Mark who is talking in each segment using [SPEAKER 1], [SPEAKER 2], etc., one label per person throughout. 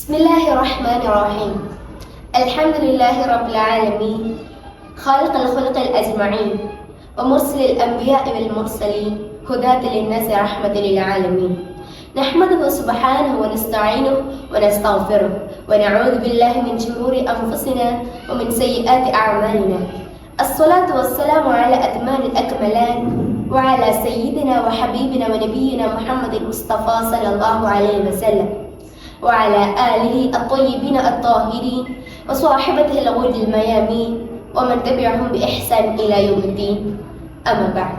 [SPEAKER 1] بسم الله الرحمن الرحيم. الحمد لله رب العالمين خالق الخلق الأجمعين ومرسل الأنبياء والمرسلين هداة للناس رحمة للعالمين. نحمده سبحانه ونستعينه ونستغفره ونعوذ بالله من شرور أنفسنا ومن سيئات أعمالنا. الصلاة والسلام على أتمان الأكملان وعلى سيدنا وحبيبنا ونبينا محمد المصطفى صلى الله عليه وسلم وعلى آله الطيبين الطاهرين وصاحبته الغر الميامين ومن تبعهم بإحسان إلى يوم الدين. أما بعد.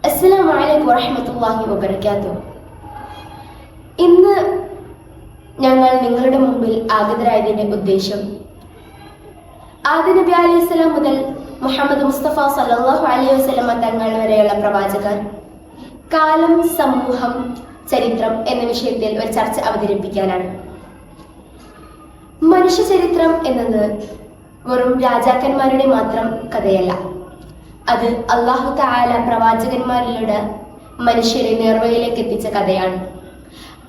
[SPEAKER 1] السلام عليكم ورحمة الله وبركاته. ഇന്ന് ഞങ്ങൾ നിങ്ങളുടെ മുമ്പിൽ ആഗതരായതിന്റെ ഉദ്ദേശം ആദം നബി അലൈഹിസ്സലാം മുതൽ മുഹമ്മദ് മുസ്തഫ സല്ലല്ലാഹു അലൈഹി വസല്ലമ തങ്ങൾ വരെയുള്ള പ്രവാചകർ, കാലം, സമൂഹം, ചരിത്രം എന്ന വിഷയത്തിൽ ഒരു ചർച്ച അവതരിപ്പിക്കാനാണ്. മനുഷ്യ ചരിത്രം എന്നത് വെറും രാജാക്കന്മാരുടെ മാത്രം കഥയല്ല. അത് അല്ലാഹു തആല പ്രവാചകന്മാരിലൂടെ മനുഷ്യരെ നേർവഴിയിലേക്ക് എത്തിച്ച കഥയാണ്.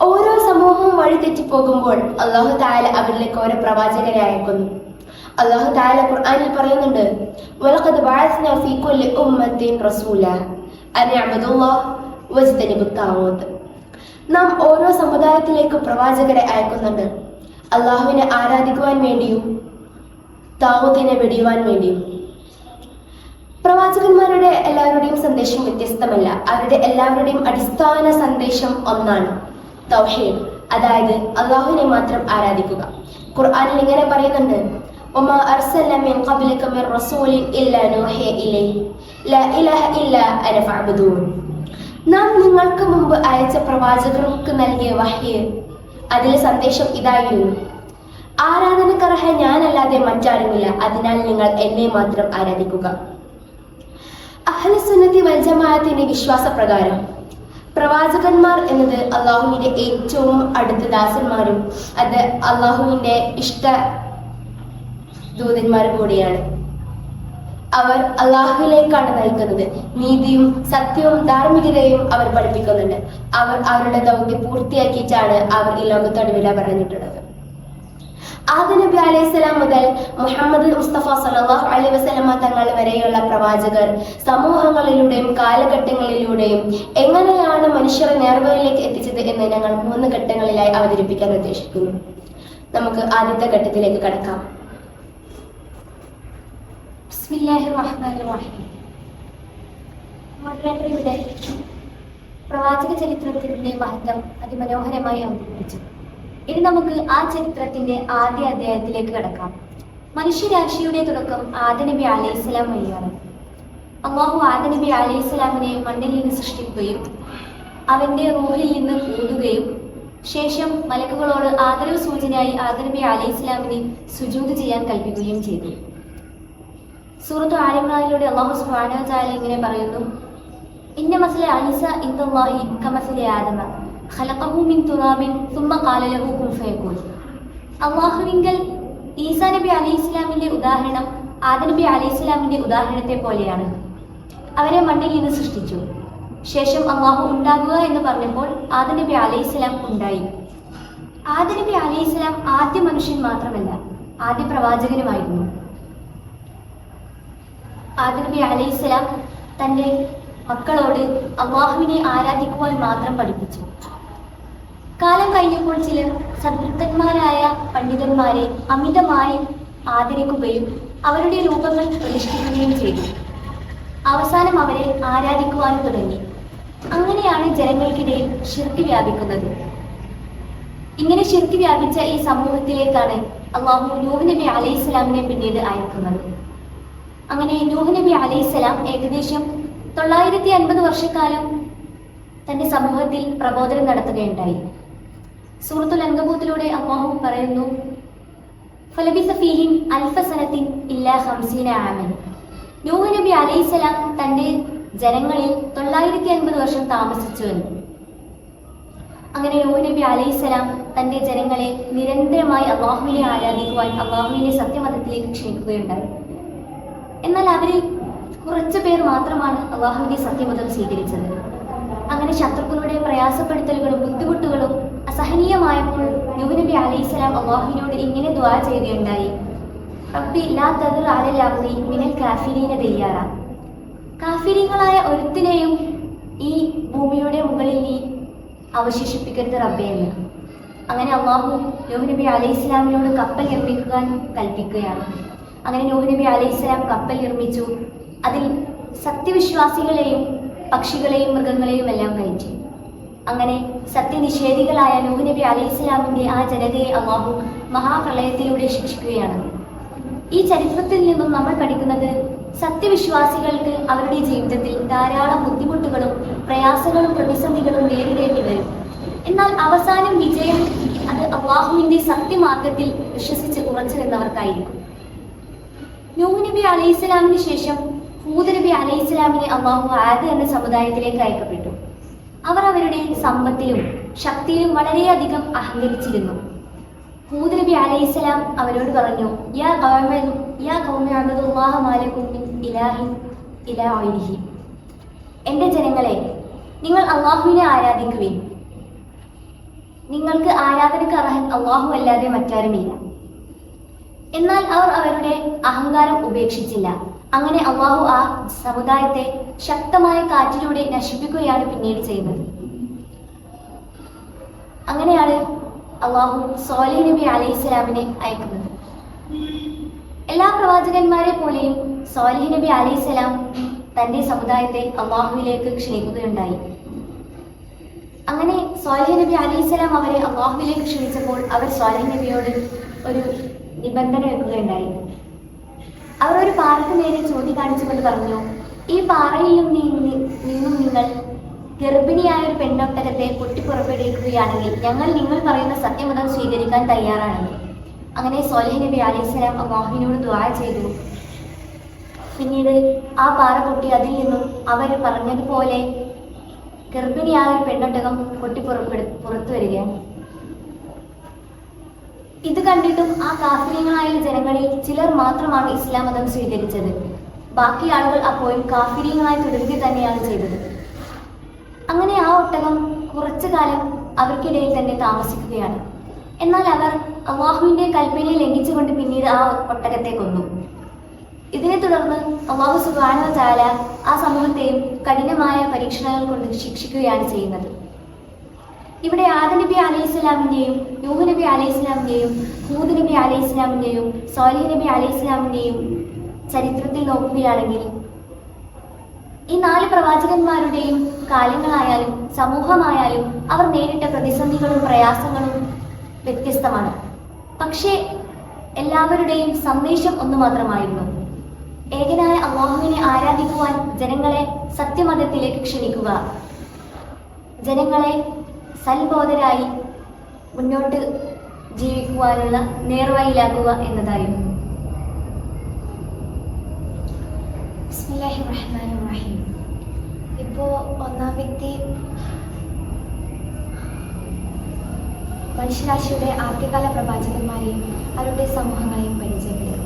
[SPEAKER 1] ഓരോ സമൂഹവും വഴിതെറ്റിപ്പോകുമ്പോൾ അല്ലാഹു തആല അവരിലേക്ക് ഓരോ പ്രവാചകരെ അയക്കുന്നു. അല്ലാഹു തആല ഖുർആനിൽ പറയുന്നുണ്ട്, വലഖദ് ബഅസ്നാ ഫീ കുല്ലി ഉമ്മത്തിൻ റസൂലാ അൻ ഇഅ്ബുദുല്ലാഹ വജ്തനിബുത് താഗൂത്ത്. നാം ഓരോ സമുദായത്തിലേക്കും പ്രവാചകരെ അയക്കുന്നുണ്ട്, അള്ളാഹുവിനെ ആരാധിക്കുവാൻ വേണ്ടിയും താഗൂത്തിനെ വെടിയുവാൻ വേണ്ടിയും. പ്രവാചകന്മാരുടെ എല്ലാവരുടെയും സന്ദേശം വ്യത്യസ്തമല്ല. അവരുടെ എല്ലാവരുടെയും അടിസ്ഥാന സന്ദേശം ഒന്നാണ്, തൗഹീദ്, അതായത് അള്ളാഹുവിനെ മാത്രം ആരാധിക്കുക. ഖുർആനിൽ ഇങ്ങനെ പറയുന്നുണ്ട്, വമാ അർസൽന മിൻ ഖബ്ലിക മിർ റസൂലിൻ ഇല്ലാ നൂഹിയ ഇലൈഹി ലാ ഇലാഹ ഇല്ലാ അന ഫഅബ്ദൂൻ. നാം നിങ്ങൾക്ക് മുമ്പ് അയച്ച പ്രവാചകർക്ക് നൽകിയ വഹ്യ്, അതിലെ സന്ദേശം ഇതായിരുന്നു, ആരാധനക്കർഹ ഞാനല്ലാതെ മറ്റാരുമില്ല, അതിനാൽ നിങ്ങൾ എന്നെ മാത്രം ആരാധിക്കുക. അഹ്ലുസുന്നത്തി വൽ ജമാഅത്തിന്റെ വിശ്വാസപ്രകാരം പ്രവാചകന്മാർ എന്നത് അള്ളാഹുവിന്റെ ഏറ്റവും അടുത്ത ദാസന്മാരും അത് അള്ളാഹുവിന്റെ ഇഷ്ട ദൂതന്മാരും കൂടിയാണ്. അവർ അള്ളാഹുവിലേക്കാണ് നയിക്കുന്നത്. നീതിയും സത്യവും ധാർമ്മികതയും അവർ പഠിപ്പിക്കുന്നുണ്ട്. അവർ അവരുടെ ദൗത്യം പൂർത്തിയാക്കിയിട്ടാണ് അവർ ഈ ലോകത്തോട് വിട പറഞ്ഞിട്ടുള്ളത്. ആദം നബി അലൈഹിസ്സലാം മുതൽ മുഹമ്മദ് മുസ്തഫ സല്ലല്ലാഹു അലൈഹി വസല്ലമ തങ്ങൾ വരെയുള്ള പ്രവാചകർ സമൂഹങ്ങളിലൂടെയും കാലഘട്ടങ്ങളിലൂടെയും എങ്ങനെയാണ് മനുഷ്യരെ നേർവഴിയിലേക്ക് എത്തിച്ചത് എന്ന് ഞങ്ങൾ 3 ഘട്ടങ്ങളിലായി അവതരിപ്പിക്കാൻ ഉദ്ദേശിക്കുന്നു. നമുക്ക് ആദ്യത്തെ ഘട്ടത്തിലേക്ക് കടക്കാം. ബിസ്മില്ലാഹിർ റഹ്മാനിർ റഹീം. ഇവിടെ പ്രവാചക ചരിത്രത്തിന്റെ മഹത്വം അതിമനോഹരമായി അവതരിപ്പിച്ചു. ഇനി നമുക്ക് ആ ചരിത്രത്തിന്റെ ആദ്യ അധ്യായത്തിലേക്ക് കടക്കാം. മനുഷ്യരാശിയുടെ തുടക്കം ആദം നബി അലൈഹിസ്സലാം വഴിയാണ്. അല്ലാഹു ആദം നബി അലൈഹിസ്സലാമിനെ മണ്ണിൽ നിന്ന് സൃഷ്ടിക്കുകയും അവന്റെ റൂഹിൽ നിന്ന് ഊതുകയും ശേഷം മലക്കുകളോട് ആദരവ് സൂചനയായി ആദം നബി അലൈഹിസ്സലാമിനെ സുജൂദ് ചെയ്യാൻ കൽപ്പിക്കുകയും ചെയ്തു. സൂറത്ത് ആൽ ഇംറാനിലൂടെ അല്ലാഹു സുബ്ഹാനഹു വ തആല ഇങ്ങനെ പറയുന്നു, ഇന്ന മസല ഈസ ഇൻദല്ലാഹി കമസലി ആദമ ഖലഖഹു മിൻ തുറാബിൻ സുമ്മ ഖാല ലഹു കുൻ ഫയകൂൻ. അല്ലാഹുവിങ്കൽ ഈസാ നബി അലൈഹിസ്സലാമിന്റെ ഉദാഹരണം ആദം നബി അലൈഹിസ്സലാമിന്റെ ഉദാഹരണത്തെ പോലെയാണ്. അവരെ മണ്ണിൽ നിന്ന് സൃഷ്ടിച്ചു. ശേഷം അല്ലാഹു ഉണ്ടാകുക എന്ന് പറഞ്ഞപ്പോൾ ആദം നബി അലൈഹിസ്സലാം ഉണ്ടായി. ആദം നബി അലൈഹിസ്സലാം ആദ്യ മനുഷ്യൻ മാത്രമല്ല, ആദ്യ പ്രവാചകനുമായിരുന്നു. ആദം നബി അലൈഹിസ്സലാം തന്റെ മക്കളോട് അല്ലാഹുവിനെ ആരാധിക്കുവാൻ മാത്രം പഠിപ്പിച്ചു. കാലം കഴിഞ്ഞപ്പോൾ ചിലർ സദ്വൃത്തന്മാരായ പണ്ഡിതന്മാരെ അമിതമായി ആദരിക്കുകയും അവരുടെ രൂപങ്ങൾ പ്രതിഷ്ഠിക്കുകയും ചെയ്തു. അവസാനം അവരെ ആരാധിക്കുവാനും തുടങ്ങി. അങ്ങനെയാണ് ജനങ്ങൾക്കിടയിൽ ശിർക്ക് വ്യാപിക്കുന്നത്. ഇങ്ങനെ ശിർക്ക് വ്യാപിച്ച ഈ സമൂഹത്തിലേക്കാണ് അല്ലാഹു നൂഹ് നബി അലൈഹിസ്സലാമിനെ പിന്നീട് അയക്കുന്നത്. അങ്ങനെ നൂഹ് നബി അലൈഹിസ്സലാം ഏകദേശം 950 വർഷക്കാലം തന്റെ സമൂഹത്തിൽ പ്രബോധനം നടത്തുകയുണ്ടായി. സൂറത്തുൽ അൻകബൂത്തിലൂടെ അല്ലാഹു പറയുന്നു, ഫലബിസ ഫീഹിം അൽഫ സനത്തിൻ ഇല്ലാ 50 ആമൻ. നൂഹ് നബി അലൈഹിസ്സലാം തന്റെ ജനങ്ങളിൽ 950 വർഷം താമസിച്ചു എന്ന്. അങ്ങനെ നൂഹ് നബി അലൈഹിസ്സലാം തന്റെ ജനങ്ങളെ നിരന്തരമായി അല്ലാഹുവിനെ ആരാധിക്കുവാൻ അല്ലാഹുവിനെ സത്യമതത്തിലേക്ക് ക്ഷണിക്കുകയുണ്ടായി. എന്നാൽ അവരിൽ കുറച്ചു പേർ മാത്രമാണ് അല്ലാഹുവിന്റെ സത്യമതം സ്വീകരിച്ചത്. അങ്ങനെ ശത്രുക്കളുടെ പ്രയാസപ്പെടുത്തലുകളും ബുദ്ധിമുട്ടുകളും അസഹനീയമായപ്പോൾ നൂഹ് നബി അലൈഹിസ്സലാം അല്ലാഹുവിനോട് ഇങ്ങനെ ദുആ ചെയ്യുകയുണ്ടായി: റബ്ബി ലാ തദർ അലൽ അർളി മിനൽ കാഫിരീന ദയ്യാറ. കാഫിരീങ്ങളായ ഒരുത്തിനെയും ഈ ഭൂമിയുടെ മുകളിൽ നീ അവശേഷിപ്പിക്കരുത് റബ്ബേ എന്ന്. അങ്ങനെ അല്ലാഹു നൂഹ് നബി അലൈഹിസ്സലാമിനോട് കപ്പൽ നിർമ്മിക്കാൻ കൽപ്പിക്കുകയാണ്. അങ്ങനെ നൂഹ് നബി അലൈഹിസ്സലാം കപ്പൽ നിർമ്മിച്ചു. അതിൽ സത്യവിശ്വാസികളെയും പക്ഷികളെയും മൃഗങ്ങളെയും എല്ലാം കയറ്റി. അങ്ങനെ സത്യനിഷേധികളായ നൂഹ് നബി അലൈഹിസ്സലാമിന്റെ ആ ജനതയെ അല്ലാഹു മഹാപ്രളയത്തിലൂടെ ശിക്ഷിക്കുകയാണ്. ഈ ചരിത്രത്തിൽ നിന്നും നമ്മൾ പഠിക്കുന്നത് സത്യവിശ്വാസികൾക്ക് അവരുടെ ജീവിതത്തിൽ ധാരാളം ബുദ്ധിമുട്ടുകളും പ്രയാസങ്ങളും പ്രതിസന്ധികളും നേരിടേണ്ടി വരും. എന്നാൽ അവസാനം വിജയം അത് അല്ലാഹുവിന്റെ സത്യമാർഗത്തിൽ വിശ്വസിച്ച് ഉറച്ചു നിന്നവർക്കായിരിക്കും. നൂഹ് നബി അലൈഹിസ്സലാമിന് ശേഷം ഹൂദ് നബി അലൈഹിസ്സലാമിനെ അല്ലാഹു ആദ് എന്ന സമുദായത്തിലേക്ക് അയക്കപ്പെട്ടു. അവർ അവരുടെ സമ്പത്തിലും ശക്തിയിലും വളരെയധികം അഹങ്കരിച്ചിരുന്നു. ഹൂദ് നബി അലൈഹിസ്സലാം അവരോട് പറഞ്ഞു: യാ ഖൗമി അബ്ദുല്ലാഹ മാലക്കും മിൻ ഇലാഹിൻ ഇലാ ഗൈരിഹി. എൻ്റെ ജനങ്ങളെ, നിങ്ങൾ അല്ലാഹുവിനെ ആരാധിക്കുവിൻ. നിങ്ങൾക്ക് ആരാധനക്ക് അർഹൻ അല്ലാഹു അല്ലാതെ മറ്റാരുമില്ല. എന്നാൽ അവർ അവരുടെ അഹങ്കാരം ഉപേക്ഷിച്ചില്ല. അങ്ങനെ അല്ലാഹു ആ സമുദായത്തെ ശക്തമായ കാറ്റിലൂടെ നശിപ്പിക്കുകയാണ് പിന്നീട് ചെയ്യുന്നത്. അങ്ങനെയാണ് അല്ലാഹു സ്വാലിഹ് നബി അലൈഹിസ്സലാമിനെ അയക്കുന്നത്. എല്ലാ പ്രവാചകന്മാരെ പോലെയും സ്വാലിഹ് നബി അലൈഹിസ്സലാം തന്റെ സമുദായത്തെ അല്ലാഹുവിലേക്ക് ക്ഷണിക്കുകയുണ്ടായി. അങ്ങനെ സ്വാലിഹ് നബി അലൈഹിസ്സലാം അവരെ അല്ലാഹുവിലേക്ക് ക്ഷണിച്ചപ്പോൾ അവർ സ്വാലിഹ് നബിയോട് ഒരു നിബന്ധന വെക്കുകയുണ്ടായി. അവർ ഒരു പാറയ്ക്ക് നേരെ ചൂണ്ടിക്കാണിച്ചുകൊണ്ട് പറഞ്ഞു: ഈ പാറയിൽ നിന്നും നിങ്ങൾ ഗർഭിണിയായ ഒരു പെണ്ണൊട്ടകത്തെ പൊട്ടിപ്പുറപ്പെടുവിക്കുകയാണെങ്കിൽ ഞങ്ങൾ നിങ്ങൾ പറയുന്ന സത്യമതം സ്വീകരിക്കാൻ തയ്യാറാണെന്ന്. അങ്ങനെ സ്വാലിഹ് നബി അലൈഹിസ്സലാം അല്ലാഹുവിനോട് ദുആ ചെയ്തു. പിന്നീട് ആ പാറ പൊട്ടി അതിൽ നിന്നും അവർ പറഞ്ഞതുപോലെ ഗർഭിണിയായ ഒരു പെണ്ണൊട്ടകം പുറത്തു വരികയാണ്. ഇത് കണ്ടിട്ടും ആ കാഫിരീങ്ങളായ ജനങ്ങളിൽ ചിലർ മാത്രമാണ് ഇസ്ലാം മതം സ്വീകരിച്ചത്. ബാക്കി ആളുകൾ അപ്പോഴും കാഫിരീങ്ങളായി തുടരുക തന്നെയാണ് ചെയ്തത്. അങ്ങനെ ആ ഒട്ടകം കുറച്ചു കാലം അവർക്കിടയിൽ തന്നെ താമസിക്കുകയാണ്. എന്നാൽ അവർ അല്ലാഹുവിന്റെ കൽപ്പനയെ ലംഘിച്ചുകൊണ്ട് പിന്നീട് ആ ഒട്ടകത്തെ കൊന്നു. ഇതിനെ തുടർന്ന് അല്ലാഹു സുബ്ഹാനഹു വ തആല ആ സമൂഹത്തെയും കഠിനമായ പരീക്ഷണങ്ങൾ കൊണ്ട് ശിക്ഷിക്കുകയാണ് ചെയ്യുന്നത്. ഇവിടെ ആദം നബി അലൈഹിസ്സലാമിന്റെയും നൂഹ് നബി അലൈഹിസ്സലാമിന്റെയും ഹൂദ് നബി അലൈഹിസ്സലാമിന്റെയും സ്വാലിഹ് നബി അലൈഹിസ്സലാമിന്റെയും ചരിത്രത്തിൽ നോക്കുകയാണെങ്കിൽ ഈ 4 പ്രവാചകന്മാരുടെയും കാലങ്ങളായാലും സമൂഹമായാലും അവർ നേരിട്ട പ്രതിസന്ധികളും പ്രയാസങ്ങളും വ്യത്യസ്തമാണ്. പക്ഷേ എല്ലാവരുടെയും സന്ദേശം ഒന്നു മാത്രമായിരുന്നു: ഏകനായ അല്ലാഹുവിനെ ആരാധിക്കുവാൻ ജനങ്ങളെ സത്യമതത്തിലേക്ക് ക്ഷണിക്കുക, ജനങ്ങളെ സൽബോധരായി മുന്നോട്ട് ജീവിക്കുവാനുള്ള നേർവഴിയിലാക്കുക എന്നതായിരുന്നു. ബിസ്മില്ലാഹിർ റഹ്മാനിർ റഹീം. ഇപ്പോൾ ഒന്നാം വ്യക്തി മനുഷ്യരാശിയുടെ ആദ്യകാല പ്രവാചകന്മാരെയും അവരുടെ സമൂഹങ്ങളെയും പരിചയപ്പെടുന്നു.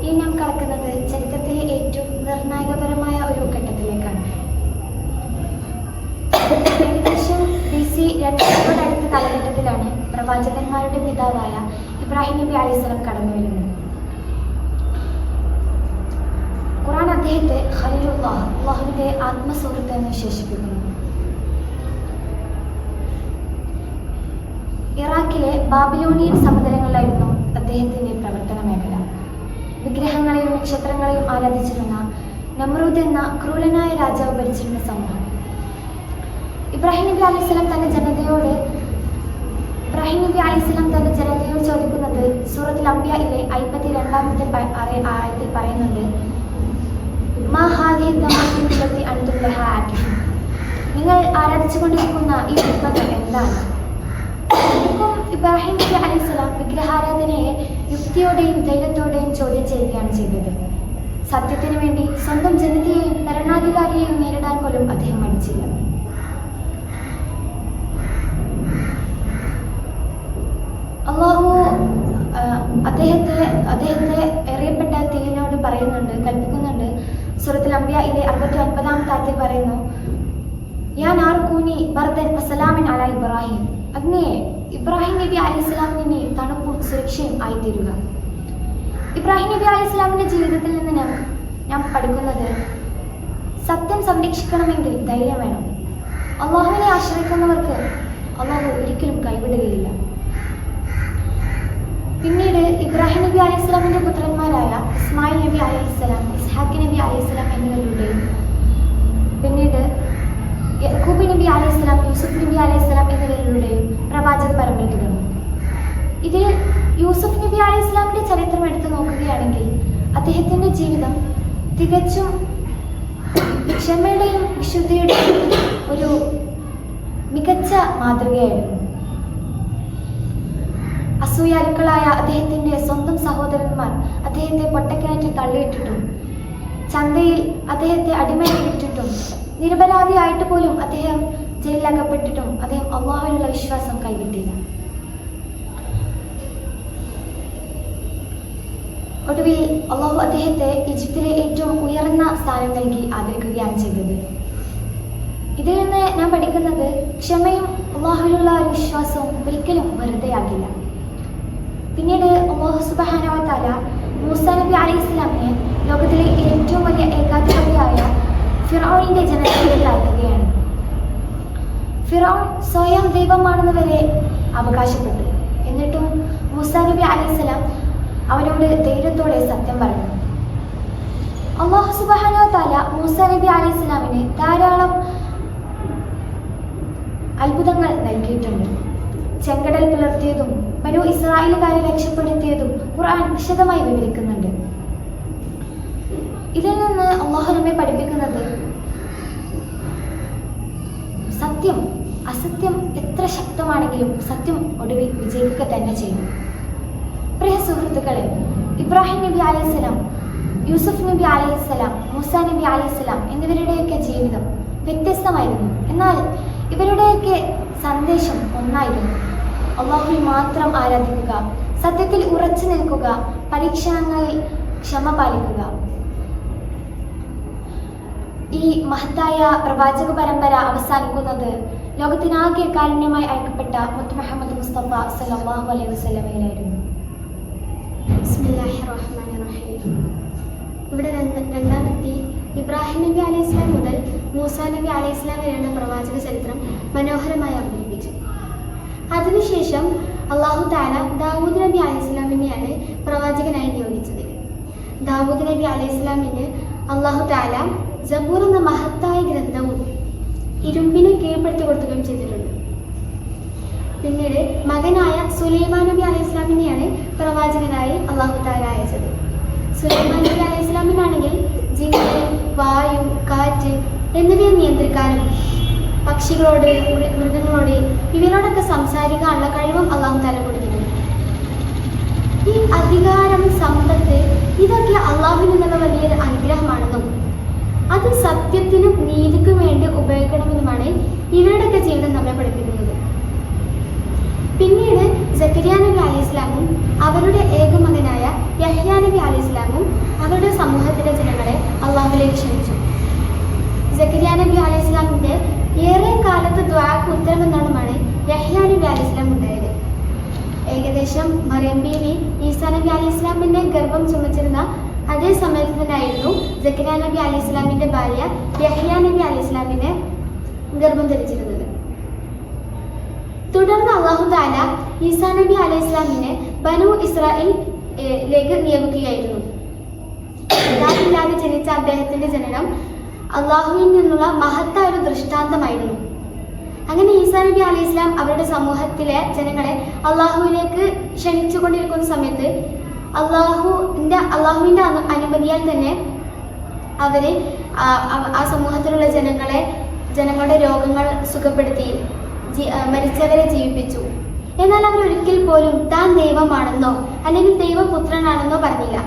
[SPEAKER 1] ഇനി നാം കടക്കുന്നത് ചരിത്രത്തിലെ ഏറ്റവും നിർണായകപരമായ ഒരു ഘട്ടത്തിലേക്കാണ്. ഏകദേശം BC 200 അടുത്ത കാലഘട്ടത്തിലാണ് പ്രവാചകന്മാരുടെ പിതാവായ ഇബ്രാഹിം നബി അലൈഹിസ്സലാം കടന്നു വരുന്നത്. ഖുർആൻ അദ്ദേഹത്തെ ഖലീലുല്ലാഹ്, അല്ലാഹുവിന്റെ ആത്മസുഹൃത്ത് എന്ന് വിശേഷിപ്പിക്കുന്നു. ഇറാഖിലെ ബാബിലോണിയൻ സമതലങ്ങളിലായിരുന്നു അദ്ദേഹത്തിന്റെ പ്രവർത്തന മേഖല. വിഗ്രഹങ്ങളെയും നക്ഷത്രങ്ങളെയും ആരാധിച്ചിരുന്ന നമ്രൂദ് എന്ന ക്രൂരനായ രാജാവ് ഭരിച്ചിരുന്ന സമൂഹം. ഇബ്രാഹിം നബി അലൈഹിസ്സലാം തന്റെ ജനതയോട് ചോദിക്കുന്നത് സൂറത്തുൽ അംബിയയിലെ 52ാമത്തെ ആയത്തിൽ പറയുന്നുണ്ട്: നിങ്ങൾ ആരാധിച്ചുകൊണ്ടിരിക്കുന്ന ഈ വിഗ്രഹം എന്താണ്? ഇബ്രാഹിം നബി അലൈഹിസ്സലാം വിഗ്രഹാരാധനയെ യുക്തിയോടെയും ധൈര്യത്തോടെയും ചോദ്യം ചെയ്യുകയാണ് ചെയ്തത്. സത്യത്തിനു വേണ്ടി സ്വന്തം ജനതയെയും ഭരണാധികാരിയെയും നേരിടാൻ പോലും അദ്ദേഹം മടിച്ചില്ല. അല്ലാഹു അദ്ദേഹത്തെ എറിയപ്പെട്ട തീയിനോട് കൽപ്പിക്കുന്നുണ്ട്. സൂറത്തുൽ അംബിയയിലെ 69ാമത്തെ ആയത്തിൽ പറയുന്നു: യാ നാർ കൂനി ബർദൻ വസലാമൻ അലാ ഇബ്രാഹിം. അഗ്നിയെ ഇബ്രാഹിം നബി അലൈഹിസ്സലാമിന് തണുപ്പും സുരക്ഷയും ആയിത്തീരുക. ഇബ്രാഹിം നബി അലൈഹിസ്സലാമിന്റെ ജീവിതത്തിൽ നിന്ന് ഞാൻ പഠിക്കുന്നത്, സത്യം സംരക്ഷിക്കണമെങ്കിൽ ധൈര്യം വേണം. അള്ളാഹുവിനെ ആശ്രയിക്കുന്നവർക്ക് അള്ളാഹു ഒരിക്കലും കൈവിടുകയില്ല. പിന്നീട് ഇബ്രാഹിം നബി അലൈഹിസ്സലാമിന്റെ പുത്രന്മാരായ ഇസ്മായിൽ നബി അലൈഹിസ്സലാം, ഇസ്ഹാഖ് നബി അലൈഹിസ്സലാം എന്നിവരുടെയും പിന്നീട് യഹൂബ് നബി അലൈഹിസ്സലാം, യൂസുഫ് നബി അലൈഹിസ്സലാം എന്നിവരുടെയും പ്രവാചക പരമ്പര തുടർന്നു. ഇതിൽ യൂസുഫ് നബി അലൈഹിസ്സലാമിന്റെ ചരിത്രം എടുത്തു നോക്കുകയാണെങ്കിൽ അദ്ദേഹത്തിന്റെ ജീവിതം തികച്ചും ക്ഷമയുടെയും വിശുദ്ധിയുടെയും ഒരു മികച്ച മാതൃകയായിരുന്നു. അസൂയാലുക്കളായ അദ്ദേഹത്തിന്റെ സ്വന്തം സഹോദരന്മാർ അദ്ദേഹത്തെ പൊട്ടക്കിണറ്റിൽ തള്ളിയിട്ടിട്ടും ചന്തയിൽ അദ്ദേഹത്തെ അടിമയാക്കിയിട്ടും നിരപരാധിയായിട്ട് പോലും അദ്ദേഹം ജയിലിലകപ്പെട്ടിട്ടും അദ്ദേഹം അള്ളാഹുവിനുള്ള വിശ്വാസം കൈവിട്ടില്ല. ഒടുവിൽ അള്ളാഹു അദ്ദേഹത്തെ ഈജിപ്തിലെ ഏറ്റവും ഉയർന്ന സ്ഥാനം നൽകി ആദരിക്കുകയാണ് ചെയ്തത്. ഇതിൽ നിന്ന് ഞാൻ പഠിക്കുന്നത്, ക്ഷമയും അള്ളാഹുവിലുള്ള ഒരു വിശ്വാസവും ഒരിക്കലും വെറുതെയാകില്ല. പിന്നീട് അല്ലാഹു സുബ്ഹാനഹു വ തആല മൂസാ നബി അലൈഹിസ്സലാമിനെ ലോകത്തിലെ ഏറ്റവും വലിയ ഏകാധിപതിയായ ഫിർഔനിന്റെ ജനതയിലേക്ക് അയക്കുകയാണ്. ഫിർഔൻ സ്വയം ദൈവമാണെന്ന് വരെ അവകാശപ്പെട്ടു. എന്നിട്ടും മൂസാ നബി അലൈഹിസ്സലാം അവനോട് ധൈര്യത്തോടെ സത്യം പറഞ്ഞു. അല്ലാഹു സുബ്ഹാനഹു വ തആല മൂസാ നബി അലൈഹിസ്സലാമിന് ധാരാളം അത്ഭുതങ്ങൾ നൽകിയിട്ടുണ്ട്. ചെങ്കടൽ പിളർത്തിയതും ബനൂ ഇസ്രായേലുകാരെ രക്ഷപ്പെടുത്തിയതും ഖുർആൻ വിശദമായി വിവരിക്കുന്നുണ്ട്. ഇതിൽ നിന്ന് അല്ലാഹു നമ്മെ പഠിപ്പിക്കുന്നത്, സത്യം അസത്യം എത്ര ശക്തമാണെങ്കിലും സത്യം ഒടുവിൽ വിജയിക്കുക തന്നെ ചെയ്യും. പ്രിയ സുഹൃത്തുക്കളെ, ഇബ്രാഹിം നബി അലൈഹിസ്സലാം, യൂസുഫ് നബി അലൈഹിസ്സലാം, മൂസാ നബി അലൈഹിസ്സലാം എന്നിവരുടെയൊക്കെ ജീവിതം വ്യത്യസ്തമായിരുന്നു. എന്നാൽ ഇവരുടെയൊക്കെ സന്ദേശം ഒന്നായിരുന്നു: അള്ളാഹുവിനെ മാത്രം ആരാധിക്കുക, സത്യത്തിൽ ഉറച്ചു നിൽക്കുക, പരീക്ഷണങ്ങളിൽ ക്ഷമ പാലിക്കുക. ഈ മഹത്തായ പ്രവാചക പരമ്പര അവസാനിക്കുന്നത് ലോകത്തിനാകെ കാരുണ്യമായി അയക്കപ്പെട്ട മുത്ത് മുഹമ്മദ് മുസ്തഫ സല്ലല്ലാഹു അലൈഹി വസല്ലമയിലായിരുന്നു.
[SPEAKER 2] ബിസ്മില്ലാഹിർ റഹ്മാനിർ റഹീം. ഇവിടെ രണ്ടാമത്തെ ഇബ്രാഹിം നബി അലൈഹിസ്സലാം മുതൽ മൂസാ നബി അലൈഹിസ്സലാം വരെയുള്ള പ്രവാചക ചരിത്രം മനോഹരമായി അവതരിപ്പിച്ചു. അതിനുശേഷം അല്ലാഹു തആല ദാവൂദ് നബി അലൈഹിസ്സലാമിനെയാണ് പ്രവാചകനായി നിയോഗിച്ചത്. ദാവൂദ് നബി അലൈഹിസ്സലാമിന് അല്ലാഹു തആല സബൂർ എന്ന മഹത്തായ ഗ്രന്ഥവും ഇരുമ്പിനെ കീഴ്പ്പെടുത്തി കൊടുക്കുകയും ചെയ്തിട്ടുണ്ട്. പിന്നീട് മകനായ സുലൈമാൻ നബി അലൈഹിസ്സലാമിനെയാണ് പ്രവാചകനായി അല്ലാഹു തആല അയച്ചത്. സുലൈമാൻ നബി അലൈഹിസ്സലാമിനാണെങ്കിൽ ജിന്ന്, വായു, കാറ്റ് എന്നിവയെ നിയന്ത്രിക്കാനും പക്ഷികളോട്, മൃഗങ്ങളോട് ഇവരോടൊക്കെ സംസാരിക്കാനുള്ള കഴിവും അല്ലാഹു തആല കൊടുത്തിട്ടുണ്ട്. ഈ അധികാരം, സമ്പത്ത് ഇതൊക്കെ അല്ലാഹുവിൽ നിന്നുള്ള വലിയൊരു അനുഗ്രഹമാണെന്നും അത് സത്യത്തിനും നീതിക്കും വേണ്ടി ഉപയോഗിക്കണമെന്നുമാണ് ഇവരുടെയൊക്കെ ജീവിതം നമ്മെ പഠിപ്പിക്കുന്നത്. പിന്നീട് സക്കരിയ നബി അലൈഹിസ്സലാമും അവരുടെ ഏകമകനായ യഹ്യാ നബി അലൈഹിസ്സലാമും അവരുടെ സമൂഹത്തിലെ ജനങ്ങളെ അള്ളാഹുവിലേക്ക് ക്ഷണിച്ചു. സക്കരിയ നബി അലൈഹിസ്സലാമിന്റെ ഏറെ കാലത്ത് ദുആക്ക് ഉത്തരമെന്നാണ് യഹ്യാ നബി അലൈഹിസ്സലാം ഉണ്ടായത്. ഏകദേശം മറിയം ബീവി ഈസാ നബി അലൈഹിസ്സലാമിന്റെ ഗർഭം ചുമച്ചിരുന്ന അതേ സമയത്ത് തന്നെയായിരുന്നു സക്കരിയ നബി അലൈഹിസ്സലാമിന്റെ ഭാര്യ യഹ്യാ നബി അലൈഹിസ്സലാമിനെ ഗർഭം ധരിച്ചിരുന്നത്. തുടർന്ന് അല്ലാഹു തആല ഈസാ നബി അലൈഹിസ്സലാമിനെ ബനൂ ഇസ്രായേലിലേക്ക് നിയോഗിക്കുകയായിരുന്നു. പിതാവില്ലാതെ ജനിച്ച അദ്ദേഹത്തിന്റെ ജനനം അള്ളാഹുവിൽ നിന്നുള്ള മഹത്തായ ഒരു ദൃഷ്ടാന്തമായിരുന്നു. അങ്ങനെ ഈസാ നബി അലൈഹിസ്സലാം അവരുടെ സമൂഹത്തിലെ ജനങ്ങളെ അള്ളാഹുവിലേക്ക് ക്ഷണിച്ചുകൊണ്ടിരിക്കുന്ന സമയത്ത് അള്ളാഹുവിന്റെ അനുമതിയാൽ തന്നെ അവര് ആ സമൂഹത്തിലുള്ള ജനങ്ങളുടെ രോഗങ്ങൾ സുഖപ്പെടുത്തി, മരിച്ചവരെ ജീവിപ്പിച്ചു. എന്നാൽ അവർ ഒരിക്കൽ പോലും താൻ ദൈവമാണെന്നോ അല്ലെങ്കിൽ ദൈവപുത്രനാണെന്നോ പറഞ്ഞില്ല.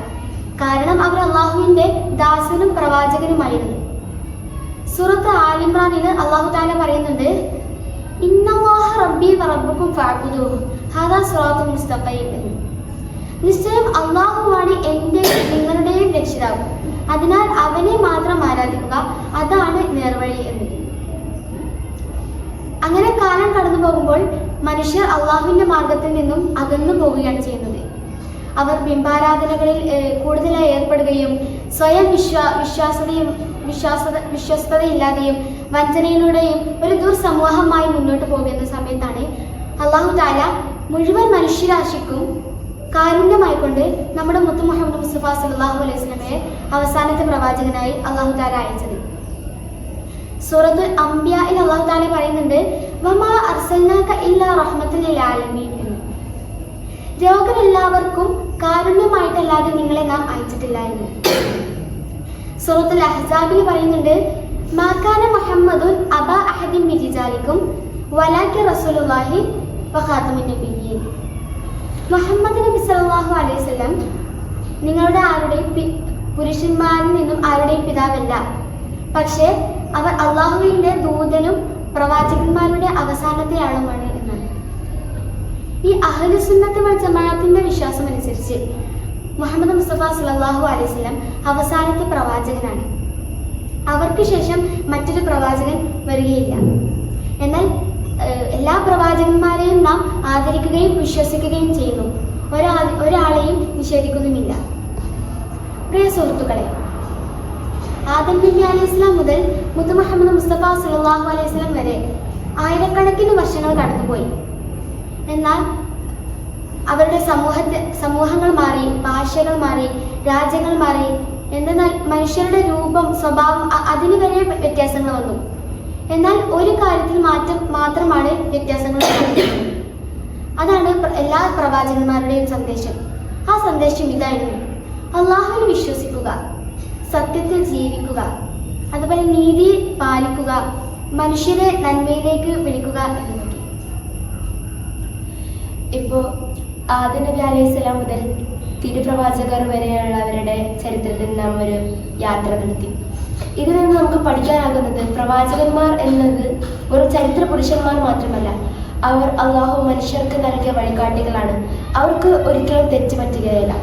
[SPEAKER 2] കാരണം അവർ അള്ളാഹുവിന്റെ ദാസനും പ്രവാചകനുമായിരുന്നു. സൂറത്ത് ആൽ ഇംറാനിൽ അല്ലാഹു തആല പറയുന്നുണ്ട്, ഇന്നല്ലാഹ റബ്ബി വറബ്ബുക്കും ഫഅബ്ദുഹു ഹാദാ സിറാത്തുൽ മുസ്തഖീം. നിശ്ചയം അള്ളാഹുവാണ് എന്റെയും നിങ്ങളുടെയും രക്ഷിതാവ്, അതിനാൽ അവനെ മാത്രം ആരാധിക്കുക, അതാണ് നേർവഴി എന്ന്. അങ്ങനെ കാലം കടന്നു പോകുമ്പോൾ മനുഷ്യർ അള്ളാഹുവിന്റെ മാർഗത്തിൽ നിന്നും അകന്നു പോവുകയാണ് ചെയ്യുന്നത്. അവർ ബിംബാരാധനകളിൽ കൂടുതലായി ഏർപ്പെടുകയും സ്വയം വിശ്വസ്തതയില്ലാതെയും വഞ്ചനയിലൂടെയും ഒരു ദുർസമൂഹമായി മുന്നോട്ട് പോകുന്ന സമയത്താണ് അള്ളാഹു താല മുഴുവൻ മനുഷ്യരാശിക്കും കാരുണ്യമായിക്കൊണ്ട് നമ്മുടെ മുത്തു മുഹമ്മദ് മുസ്തഫ സല്ലല്ലാഹു അലൈഹി വസല്ലമയെ അവസാനത്തെ പ്രവാചകനായി അള്ളാഹു താല അയച്ചത്. സൂറത്തുൽ അംബിയായിൽ അള്ളാഹു താല പറയുന്നുണ്ട്, വമാ അർസൽനാക ഇല്ലാ റഹ്മത്തുൽ ലിൽ ആലമീൻ എന്ന്. ലോകരെല്ലാവർക്കും കാരുണ്യമായിട്ടല്ലാതെ നിങ്ങളെ നാം അയച്ചിട്ടില്ല എന്ന്. സൂറത്തുൽ അഹ്സാബിൽ പറയുന്നുണ്ട്, മാ കാന മുഹമ്മദുൻ അബാ അഹദിൻ മിൻ റിജാലിക്കും വലാകിൻ റസൂലുള്ളാഹി വഖാതമുൻ നബിയ്യീൻ. മുഹമ്മദ് നബി സല്ലല്ലാഹു അലൈഹി വസല്ലം നിങ്ങളുടെ ആരുടെയും പുരുഷന്മാരിൽ നിന്നും ആരുടെയും പിതാവല്ല, പക്ഷേ അവർ അള്ളാഹുവിന്റെ ദൂതനും പ്രവാചകന്മാരുടെ അവസാനത്തെ ആളുമാണ് എന്നാണ്. ഈ അഹ്ലു സുന്നത്ത് വൽ ജമാഅത്തിന്റെ വിശ്വാസം അനുസരിച്ച് മുഹമ്മദ് മുസ്തഫ സല്ലല്ലാഹു അലൈഹി വസല്ലം അവസാനത്തെ പ്രവാചകനാണ്. അവർക്ക് ശേഷം മറ്റൊരു പ്രവാചകൻ വരികയില്ല. എന്നാൽ എല്ലാ പ്രവാചകന്മാരെയും നാം ആദരിക്കുകയും വിശ്വസിക്കുകയും ചെയ്യുന്നു. ഒരാളെയും നിഷേധിക്കുന്നുമില്ല. പ്രിയ സുഹൃത്തുക്കളെ, ആദം നബി അലൈഹി സ്വലാം മുതൽ മുത്തു മുഹമ്മദ് മുസ്തഫ സല്ലല്ലാഹു അലൈഹി വസല്ലം വരെ ആയിരക്കണക്കിന് വർഷങ്ങൾ കടന്നുപോയി. എന്നാൽ അവരുടെ സമൂഹങ്ങൾ മാറി, ഭാഷകൾ മാറി, രാജ്യങ്ങൾ മാറി. എന്തെന്നാൽ മനുഷ്യരുടെ രൂപം, സ്വഭാവം അതിന് വരെ വ്യത്യാസങ്ങൾ വന്നു. എന്നാൽ ഒരു കാര്യത്തിൽ മാത്രമാണ് വ്യത്യാസങ്ങൾ. അതാണ് എല്ലാ പ്രവാചകന്മാരുടെയും സന്ദേശം. ആ സന്ദേശം ഇതായിരുന്നു: അള്ളാഹുവിൽ വിശ്വസിക്കുക, സത്യത്തിൽ ജീവിക്കുക, അതുപോലെ നീതി പാലിക്കുക, മനുഷ്യരെ നന്മയിലേക്ക് വിളിക്കുക എന്നതൊക്കെ.
[SPEAKER 3] ഇപ്പോൾ ആദം നബി അലൈഹി സ്വലാം മുതൽ തിരുപ്രവാചകർ വരെയുള്ളവരുടെ ചരിത്രത്തിൽ നാം ഒരു യാത്ര നടത്തി. ഇതിൽ നിന്ന് നമുക്ക് പഠിക്കാനാകുന്നത് പ്രവാചകന്മാർ എന്നത് ഒരു ചരിത്ര പുരുഷന്മാർ മാത്രമല്ല, അവർ അള്ളാഹു മനുഷ്യർക്ക് നൽകിയ വഴികാട്ടികളാണ്. അവർക്ക് ഒരിക്കലും തെറ്റ് പറ്റുകയില്ല.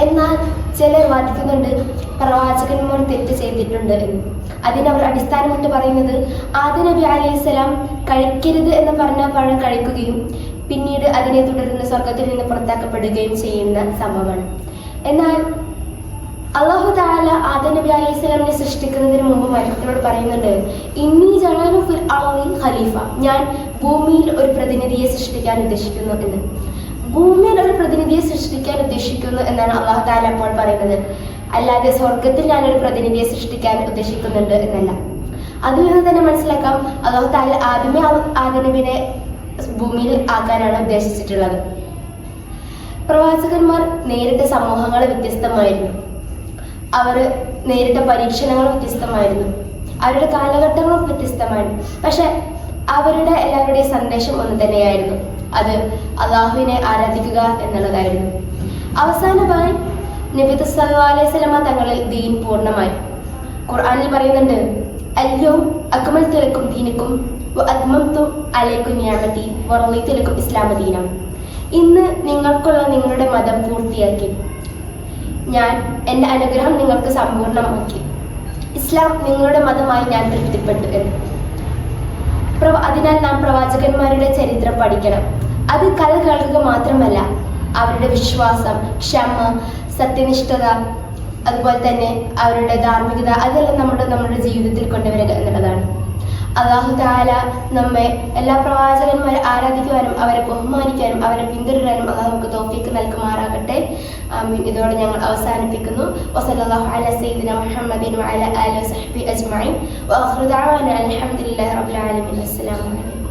[SPEAKER 3] എന്നാൽ ചിലർ വാദിക്കുന്നുണ്ട് പ്രവാചകന്മാർ തെറ്റ് ചെയ്തിട്ടുണ്ട് എന്ന്. അതിനവർ അടിസ്ഥാനമായിട്ട് പറയുന്നത് ആദം നബി അലൈഹി സ്വലാം കഴിക്കരുത് എന്ന് പറഞ്ഞ പഴം കഴിക്കുകയും പിന്നീട് അതിനെ തുടർന്ന് സ്വർഗത്തിൽ നിന്ന് പുറത്താക്കപ്പെടുകയും ചെയ്യുന്ന സംഭവമാണ്. എന്നാൽ അള്ളാഹു തആല ആദം നബി അലൈഹി സ്വലാമിനെ സൃഷ്ടിക്കുന്നതിന് മുമ്പ് മലക്കുകളോട് പറയുന്നുണ്ട്, ഇന്നി ജഅലു ഫിൽ അർളി ഖലീഫ, ഞാൻ ഭൂമിയിൽ ഒരു പ്രതിനിധിയെ സൃഷ്ടിക്കാൻ ഉദ്ദേശിക്കുന്നു എന്ന്. ഭൂമിയിൽ ഒരു പ്രതിനിധിയെ സൃഷ്ടിക്കാൻ ഉദ്ദേശിക്കുന്നു എന്നാണ് അള്ളാഹു തആല അപ്പോൾ പറയുന്നത്. അല്ലാതെ സ്വർഗത്തിൽ ഞാനൊരു പ്രതിനിധിയെ സൃഷ്ടിക്കാൻ ഉദ്ദേശിക്കുന്നുണ്ട് എന്നല്ല. അതിൽ നിന്ന് തന്നെ മനസ്സിലാക്കാം അള്ളാഹു തആല ആദ്യമേ ആദം നബിയെ ഭൂമിയിൽ ആക്കാനാണ് ഉദ്ദേശിച്ചിട്ടുള്ളത്. പ്രവാചകന്മാർ നേരിട്ട സമൂഹങ്ങൾ വ്യത്യസ്തമായിരുന്നു. അവർ നേരിട്ട പരീക്ഷണങ്ങൾ വ്യത്യസ്തമായിരുന്നു. അവരുടെ കാലഘട്ടങ്ങളും വ്യത്യസ്തമായിരുന്നു. പക്ഷെ അവരുടെ എല്ലാവരുടെയും സന്ദേശം ഒന്ന് തന്നെയായിരുന്നു. അത് അള്ളാഹുവിനെ ആരാധിക്കുക എന്നുള്ളതായിരുന്നു. അവസാനമായി നബി സല്ലല്ലാഹു അലൈഹി വസല്ലമ തങ്ങളിൽ ദീൻ പൂർണ്ണമായി. ഖുർആനിൽ പറയുന്നുണ്ട്, അൽയൗം അക്മൽതു ലക്കും ദീനക്കും വഅത്മംതു അലൈക്കും നിഅമതി വറളീതു ലക്കും ഇസ്ലാമ ദീനം. ഇന്ന് നിങ്ങൾക്കുള്ള നിങ്ങളുടെ മതം പൂർത്തിയാക്കി, ഞാൻ എൻ്റെ അനുഗ്രഹം നിങ്ങൾക്ക് സമ്പൂർണ്ണമാക്കി, ഇസ്ലാം നിങ്ങളുടെ മതമായി ഞാൻ തൃപ്തിപ്പെട്ടു എന്ന്. അതിനാൽ നാം പ്രവാചകന്മാരുടെ ചരിത്രം പഠിക്കണം. അത് കഥ കേൾക്കുക മാത്രമല്ല, അവരുടെ വിശ്വാസം, ക്ഷമ, സത്യനിഷ്ഠത, അതുപോലെ തന്നെ അവരുടെ ധാർമ്മികത, അതെല്ലാം നമ്മുടെ ജീവിതത്തിൽ കൊണ്ടുവരിക എന്നുള്ളതാണ്. അല്ലാഹു തആല നമ്മെ എല്ലാ പ്രവാചകന്മാരെ ആരാധിക്കുവാനും അവരെ ബഹുമാനിക്കാനും അവരെ പിന്തുടരാനും അല്ലാഹു നമുക്ക് തൗഫീഖ് നൽകുമാറാകട്ടെ. ആമീൻ. ഇതോടെ ഞങ്ങൾ അവസാനിപ്പിക്കുന്നു. വസല്ലല്ലാഹു അലാ സയ്യിദിന മുഹമ്മദിൻ വഅലാ ആലിഹി വസഹ്ബിഹി അജ്മഈൻ വആഖിറു ദഅവാനാ അൽഹംദുലില്ലാഹി റബ്ബിൽ ആലമീൻ. അസ്സലാമു അലൈക്കും.